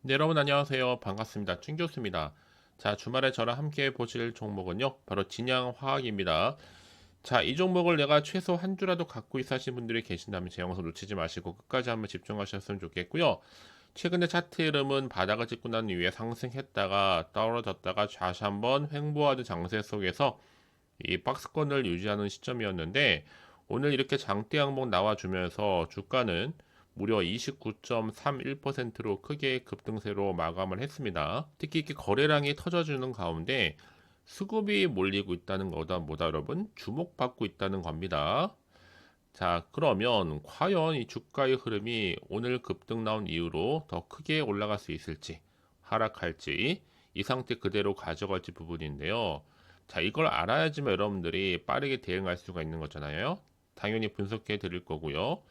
네, 여러분 안녕하세요. 반갑습니다. 춘 교수입니다. 자, 주말에 저랑 함께 보실 종목은요, 바로 진양화학입니다. 자, 이 종목을 내가 최소 한 주라도 갖고 있어 하신 분들이 계신다면 제 영상 놓치지 마시고 끝까지 한번 집중하셨으면 좋겠고요. 최근에 차트 흐름은 바닥을 찍고 난 이후에 상승했다가 떨어졌다가 다시 한번 횡보하는 장세 속에서 이 박스권을 유지하는 시점이었는데 오늘 이렇게 장대 항목 나와주면서 주가는 무려 29.31%로 크게 급등세로 마감을 했습니다. 특히 이렇게 거래량이 터져주는 가운데 수급이 몰리고 있다는 거다 뭐다 여러분 주목받고 있다는 겁니다. 자, 그러면 과연 이 주가의 흐름이 오늘 급등 나온 이후로 더 크게 올라갈 수 있을지 하락할지 이 상태 그대로 가져갈지 부분인데요. 자, 이걸 알아야지만 여러분들이 빠르게 대응할 수가 있는 거잖아요. 당연히 분석해 드릴 거고요.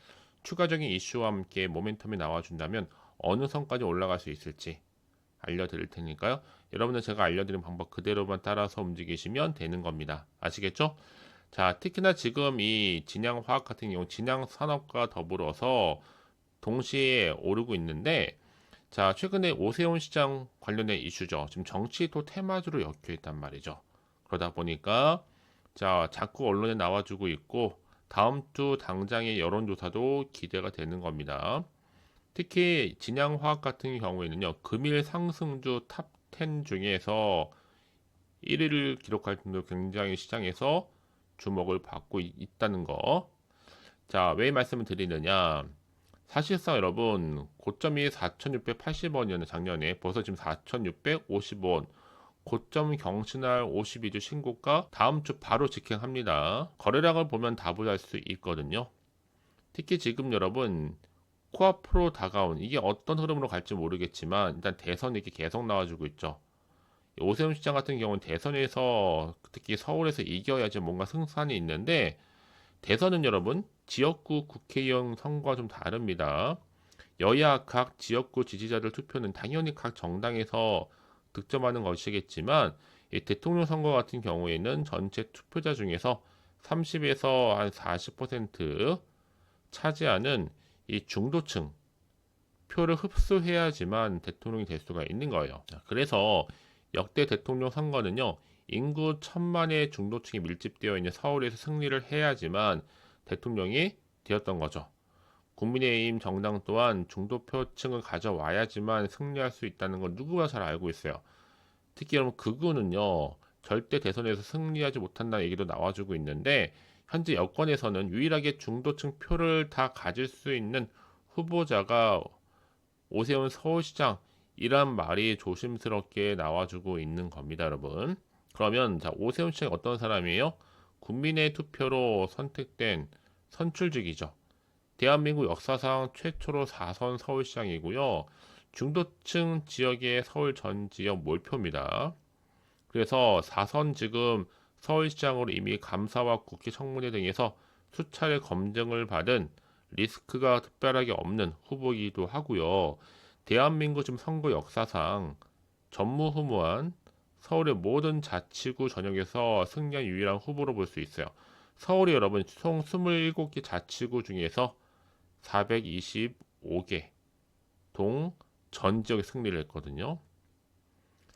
추가적인 이슈와 함께 모멘텀이 나와준다면 어느 선까지 올라갈 수 있을지 알려드릴 테니까요. 여러분들 제가 알려드린 방법 그대로만 따라서 움직이시면 되는 겁니다. 아시겠죠? 자, 특히나 지금 이 진양화학 같은 경우 진양산업과 더불어서 동시에 오르고 있는데 자, 최근에 오세훈 시장 관련된 이슈죠. 지금 정치도 테마주로 엮여 있단 말이죠. 그러다 보니까 자, 자꾸 언론에 나와주고 있고 다음 주 당장의 여론조사도 기대가 되는 겁니다. 특히 진양화학 같은 경우에는요, 금일 상승주 탑 10 중에서 1위를 기록할 정도로 굉장히 시장에서 주목을 받고 있다는 거. 자, 왜 말씀을 드리느냐? 사실상 여러분, 고점이 4,680원이었는데 작년에 벌써 지금 4,650원. 고점 경신할 52주 신고가 다음 주 바로 직행합니다. 거래량을 보면 다보할 수 있거든요. 특히 지금 여러분, 코앞으로 다가온 이게 어떤 흐름으로 갈지 모르겠지만 일단 대선이 이렇게 계속 나와주고 있죠. 오세훈 시장 같은 경우는 대선에서 특히 서울에서 이겨야지 뭔가 승산이 있는데 대선은 여러분 지역구 국회의원 선거와 좀 다릅니다. 여야 각 지역구 지지자들 투표는 당연히 각 정당에서 득점하는 것이겠지만 이 대통령 선거 같은 경우에는 전체 투표자 중에서 30에서 한 40% 차지하는 이 중도층 표를 흡수해야지만 대통령이 될 수가 있는 거예요. 그래서 역대 대통령 선거는요, 인구 1,000만의 중도층이 밀집되어 있는 서울에서 승리를 해야지만 대통령이 되었던 거죠. 국민의힘 정당 또한 중도표층을 가져와야지만 승리할 수 있다는 건 누구나 잘 알고 있어요. 특히 여러분 극우는요, 절대 대선에서 승리하지 못한다는 얘기도 나와주고 있는데 현재 여권에서는 유일하게 중도층 표를 다 가질 수 있는 후보자가 오세훈 서울시장이란 말이 조심스럽게 나와주고 있는 겁니다, 여러분. 그러면 자, 오세훈 시장이 어떤 사람이에요? 국민의 투표로 선택된 선출직이죠. 대한민국 역사상 최초로 4선 서울시장이고요. 중도층 지역의 서울 전 지역 몰표입니다. 그래서 4선 지금 서울시장으로 이미 감사와 국회 청문회 등에서 수차례 검증을 받은 리스크가 특별하게 없는 후보이기도 하고요. 대한민국 지금 선거 역사상 전무후무한 서울의 모든 자치구 전역에서 승리한 유일한 후보로 볼 수 있어요. 서울이 여러분 총 27개 자치구 중에서 425개 동 전 지역에 승리를 했거든요.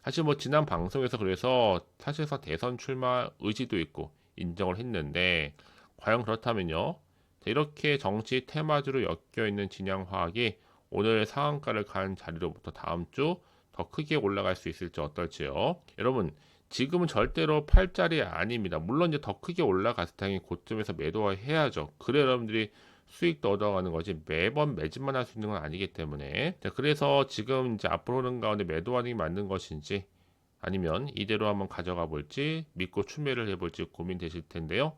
사실 뭐 지난 방송에서 그래서 사실상 대선 출마 의지도 있고 인정을 했는데 과연 그렇다면요. 이렇게 정치 테마주로 엮여 있는 진양화학이 오늘 상한가를 간 자리로부터 다음 주 더 크게 올라갈 수 있을지 어떨지요. 여러분 지금은 절대로 팔자리 아닙니다. 물론 이제 더 크게 올라갔을 때 고점에서 매도해야죠. 그래 여러분들이 수익도 얻어가는 거지 매번 매집만 할 수 있는 건 아니기 때문에 자, 그래서 지금 이제 앞으로 오는 가운데 매도하는 게 맞는 것인지 아니면 이대로 한번 가져가 볼지 믿고 추매를 해볼지 고민되실 텐데요.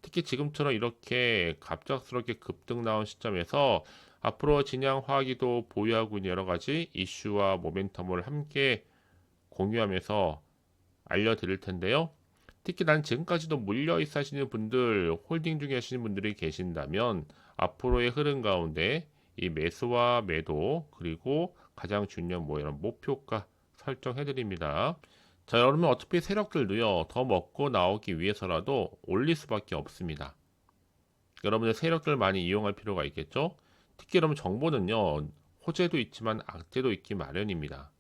특히 지금처럼 이렇게 갑작스럽게 급등 나온 시점에서 앞으로 진양화학이도 보유하고 있는 여러 가지 이슈와 모멘텀을 함께 공유하면서 알려드릴 텐데요. 특히 난 지금까지도 물려 있어 하시는 분들, 홀딩 중에 하시는 분들이 계신다면 앞으로의 흐름 가운데 이 매수와 매도 그리고 가장 중요한 뭐 이런 목표가 설정해 드립니다. 자, 여러분 어차피 세력들도요 더 먹고 나오기 위해서라도 올릴 수밖에 없습니다. 여러분들 세력들 많이 이용할 필요가 있겠죠. 특히 여러분 정보는요 호재도 있지만 악재도 있기 마련입니다.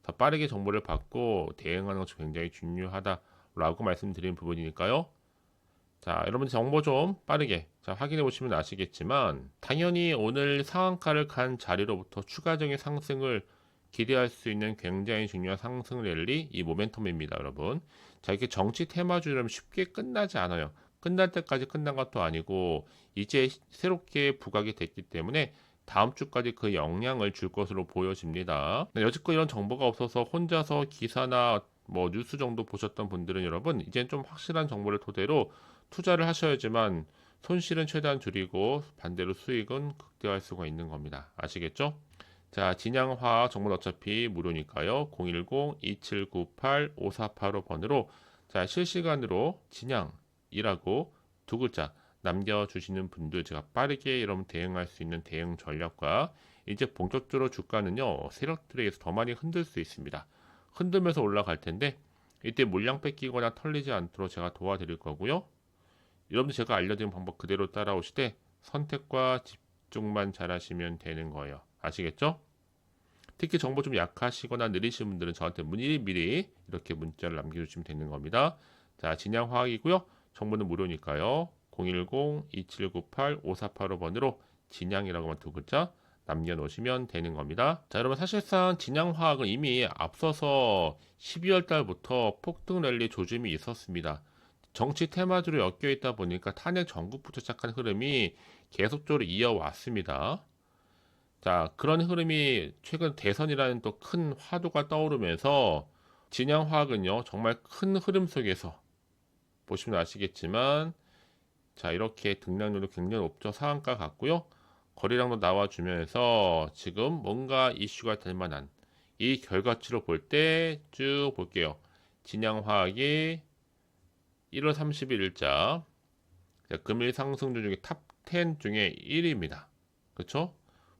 더 빠르게 정보를 받고 대응하는 것이 굉장히 중요하다라고 말씀드린 부분이니까요. 자, 여러분 정보 좀 빠르게 확인해 보시면 아시겠지만 당연히 오늘 상한가를 간 자리로부터 추가적인 상승을 기대할 수 있는 굉장히 중요한 상승 랠리 이 모멘텀입니다, 여러분. 자, 이렇게 정치 테마주라면 쉽게 끝나지 않아요. 끝날 때까지 끝난 것도 아니고 이제 새롭게 부각이 됐기 때문에 다음 주까지 그 영향을 줄 것으로 보여집니다. 여지껏 이런 정보가 없어서 혼자서 기사나 뭐 뉴스 정도 보셨던 분들은 여러분 이젠 좀 확실한 정보를 토대로 투자를 하셔야지만 손실은 최대한 줄이고 반대로 수익은 극대화할 수가 있는 겁니다. 아시겠죠? 자, 진양화학 정보는 어차피 무료니까요. 010-2798-5485번으로 자, 실시간으로 진양이라고 두 글자 남겨주시는 분들 제가 빠르게 여러분 대응할 수 있는 대응 전략과 이제 본격적으로 주가는요 세력들에 의해서 더 많이 흔들 수 있습니다. 흔들면서 올라갈 텐데 이때 물량 뺏기거나 털리지 않도록 제가 도와드릴 거고요. 여러분들 제가 알려드린 방법 그대로 따라오시되 선택과 집중만 잘하시면 되는 거예요. 아시겠죠? 특히 정보 좀 약하시거나 느리신 분들은 저한테 미리 이렇게 문자를 남겨주시면 되는 겁니다. 자, 진양화학이고요. 정보는 무료니까요. 010-2798-5485번으로 진양이라고만 두 글자 남겨놓으시면 되는 겁니다. 자, 여러분 사실상 진양화학은 이미 앞서서 12월 달부터 폭등 랠리 조짐이 있었습니다. 정치 테마주로 엮여 있다 보니까 탄핵 전국부터 시작한 흐름이 계속적으로 이어왔습니다. 자, 그런 흐름이 최근 대선이라는 또 큰 화두가 떠오르면서 진양화학은요 정말 큰 흐름 속에서 보시면 아시겠지만 자, 이렇게 등락률도 굉장히 높죠. 상한가 같고요. 거래량도 나와주면서 지금 뭔가 이슈가 될 만한 이 결과치로 볼 때 쭉 볼게요. 진양화학이 1월 30일자 금일 상승주 중에 탑 10 중에 1위입니다. 그렇죠?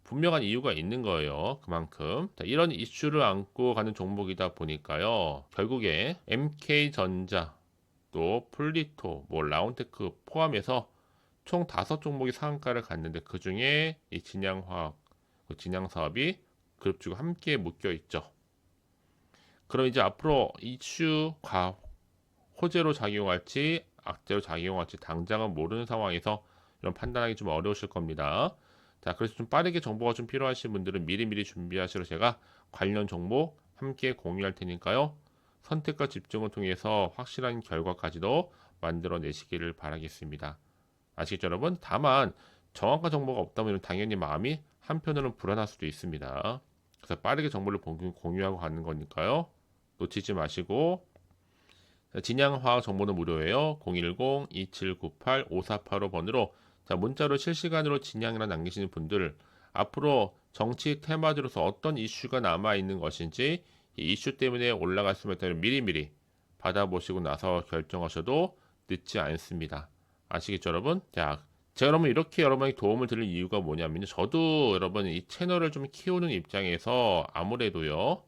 분명한 이유가 있는 거예요. 그만큼 자, 이런 이슈를 안고 가는 종목이다 보니까요. 결국에 MK전자 또 플리토, 뭐 라운테크 포함해서 총 5종목이 상한가를 갔는데 그 중에 이 진양화학, 진양사업이 그룹주가 함께 묶여 있죠. 그럼 이제 앞으로 이슈가 호재로 작용할지 악재로 작용할지 당장은 모르는 상황에서 이런 판단하기 좀 어려우실 겁니다. 자, 그래서 좀 빠르게 정보가 좀 필요하신 분들은 미리미리 준비하시러 제가 관련 정보 함께 공유할 테니까요. 선택과 집중을 통해서 확실한 결과까지도 만들어내시기를 바라겠습니다. 아시겠죠, 여러분? 다만 정확한 정보가 없다면 당연히 마음이 한편으로는 불안할 수도 있습니다. 그래서 빠르게 정보를 공유하고 가는 거니까요. 놓치지 마시고 진양화학 정보는 무료예요. 010-2798-5485번으로 자, 문자로 실시간으로 진양이라 남기시는 분들 앞으로 정치 테마주로서 어떤 이슈가 남아있는 것인지 이 이슈 때문에 올라갈 수 있다면 미리미리 받아보시고 나서 결정하셔도 늦지 않습니다. 아시겠죠, 여러분? 자, 제가 여러분 이렇게 여러분에게 도움을 드릴 이유가 뭐냐면요. 저도 여러분 이 채널을 좀 키우는 입장에서 아무래도요.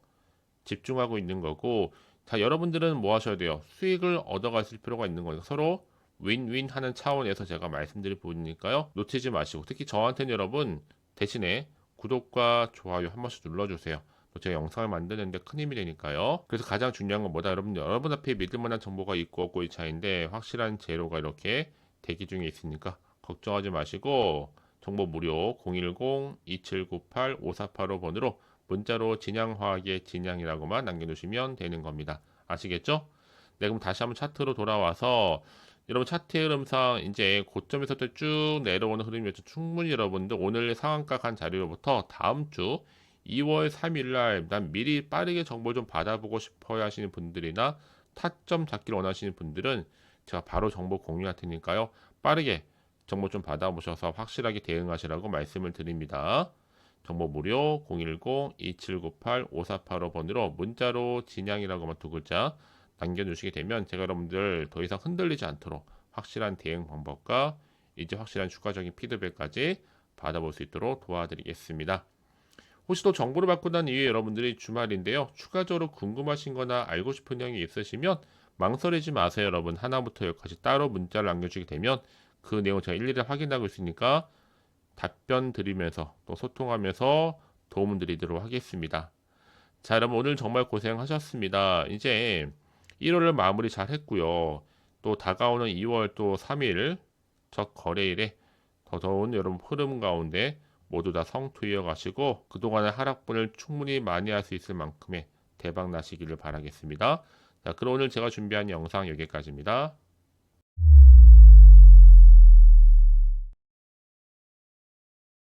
집중하고 있는 거고 자, 여러분들은 뭐 하셔야 돼요? 수익을 얻어가실 필요가 있는 거니까 서로 윈윈 하는 차원에서 제가 말씀드릴 부분이니까요. 놓치지 마시고 특히 저한테는 여러분 대신에 구독과 좋아요 한 번씩 눌러주세요. 또 제가 영상을 만드는데 큰 힘이 되니까요. 그래서 가장 중요한 건 뭐다? 여러분 앞에 믿을 만한 정보가 있고 없고의 차이인데 확실한 재료가 이렇게 대기 중에 있으니까 걱정하지 마시고 정보 무료 010-2798-5485번으로 문자로 진양화학의 진양이라고만 남겨주시면 되는 겁니다. 아시겠죠? 네, 그럼 다시 한번 차트로 돌아와서 여러분 차트의 흐름상 이제 고점에서부터 쭉 내려오는 흐름이었죠. 충분히 여러분들 오늘 상한가 간 자리로부터 다음 주 2월 3일 날 난 미리 빠르게 정보 좀 받아보고 싶어야 하시는 분들이나 타점 잡기를 원하시는 분들은 제가 바로 정보 공유할 테니까요. 빠르게 정보 좀 받아보셔서 확실하게 대응하시라고 말씀을 드립니다. 정보 무료 010-2798-5485번으로 문자로 진양이라고만 두 글자 남겨주시게 되면 제가 여러분들 더 이상 흔들리지 않도록 확실한 대응 방법과 이제 확실한 주가적인 피드백까지 받아볼 수 있도록 도와드리겠습니다. 혹시 또 정보를 받고 난 이후에 여러분들이 주말인데요. 추가적으로 궁금하신 거나 알고 싶은 내용이 있으시면 망설이지 마세요. 여러분 하나부터 열까지 따로 문자를 남겨주게 되면 그 내용 제가 일일이 확인하고 있으니까 답변 드리면서 또 소통하면서 도움 드리도록 하겠습니다. 자, 여러분 오늘 정말 고생하셨습니다. 이제 1월을 마무리 잘 했고요. 또 다가오는 2월 또 3일 첫 거래일에 더더운 여러분 흐름 가운데 모두 다 성투이어 가시고 그동안의 하락분을 충분히 많이 할 수 있을 만큼의 대박 나시기를 바라겠습니다. 자, 그럼 오늘 제가 준비한 영상 여기까지입니다.